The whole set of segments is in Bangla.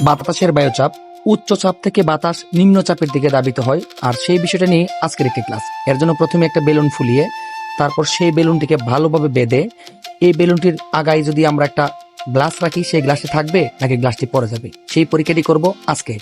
বাতাসের বায়ুচাপ উচ্চ চাপ থেকে বাতাস নিম্ন চাপের দিকে দাবিত হয়, আর সেই বিষয়টা নিয়ে আজকের একটি ক্লাস। এর জন্য প্রথমে একটা বেলুন ফুলিয়ে তারপর সেই বেলুনটিকে ভালোভাবে বেঁধে এই বেলুনটির আগায় যদি আমরা একটা গ্লাস রাখি, সেই গ্লাসে থাকবে নাকি গ্লাসটি পড়ে যাবে, সেই পরীক্ষাটি করব আজকে।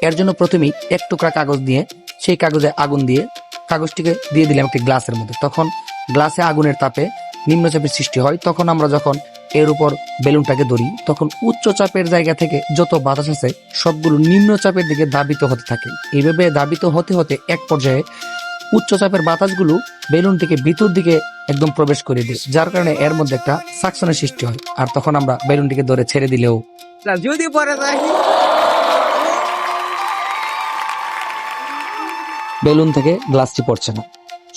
এর জন্য প্রথমেই এক টুকরা কাগজ নিয়ে সেই কাগজে আগুন দিয়ে কাগজটিকে দিয়ে দিলাম একটি গ্লাসের মধ্যে। তখন গ্লাসে আগুনের তাপে নিম্নচাপের সৃষ্টি হয়। তখন আমরা যখন এর উপর বেলুনটাকে ধরি, তখন উচ্চ চাপের জায়গা থেকে যত বাতাস আছে সবগুলো নিম্নচাপের দিকে দাবিত হতে থাকে। এইভাবে দাবিত হতে হতে এক পর্যায়ে উচ্চ চাপের বাতাসগুলো বেলুনটিকে ভিতর দিকে একদম প্রবেশ করে দেয়, যার কারণে এর মধ্যে একটা সাকশনের সৃষ্টি হয়। আর তখন আমরা বেলুনটিকে ধরে ছেড়ে দিলেও যদি পরে বেলুন থেকে গ্লাসটি পড়ছে না।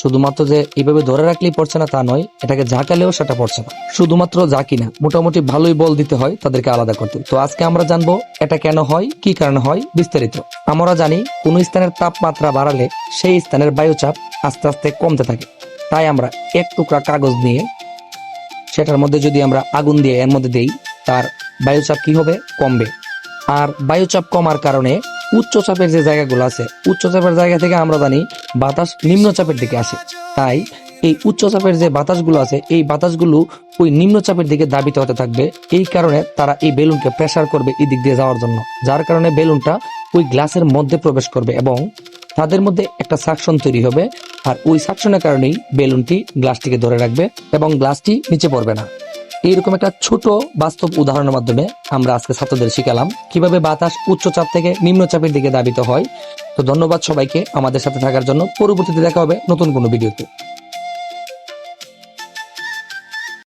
শুধুমাত্র যে এইভাবে ধরে রাখলেই পড়ছে না তা নয়, এটাকে ঝাঁকালেও সেটা পড়ছে না। শুধুমাত্র ঝাঁকি না, মোটামুটি ভালোই বল দিতে হয় তাদেরকে আলাদা করতে। তো আজকে আমরা জানবো এটা কেন হয়, কি কারণে হয়, বিস্তারিত। আমরা জানি কোন স্থানের তাপমাত্রা বাড়ালে সেই স্থানের বায়ুচাপ আস্তে আস্তে কমতে থাকে। তাই আমরা এক টুকরা কাগজ নিয়ে সেটার মধ্যে যদি আমরা আগুন দিয়ে এর মধ্যে দেই, তার বায়ুচাপ কি হবে? কমবে। আর বায়ুচাপ কমার কারণে উচ্চচাপের যে জায়গাগুলো আছে, উচ্চচাপের জায়গা থেকে আমরা জানি বাতাস নিম্নচাপের দিকে আসে। তাই এই উচ্চচাপের যে বাতাসগুলো আছে, এই বাতাসগুলো ওই নিম্নচাপের দিকে দাবিত হতে থাকবে। এই কারণে তারা এই বেলুনকে প্রেসার করবে এই দিক দিয়ে যাওয়ার জন্য, যার কারণে বেলুনটা ওই গ্লাসের মধ্যে প্রবেশ করবে এবং তাদের মধ্যে একটা সাকশন তৈরি হবে। আর ওই সাকশনের কারণেই বেলুনটি গ্লাসটিকে ধরে রাখবে এবং গ্লাসটি নিচে পড়বে না। এইরকম একটা ছোট বাস্তব উদাহরণের মাধ্যমে আমরা আজকে ছাত্রদের শিখালাম কিভাবে বাতাস উচ্চচাপ থেকে নিম্নচাপের দিকে দাবিত হয়। তো ধন্যবাদ সবাইকে আমাদের সাথে থাকার জন্য। পরবর্তীতে দেখা হবে নতুন কোনো ভিডিওতে।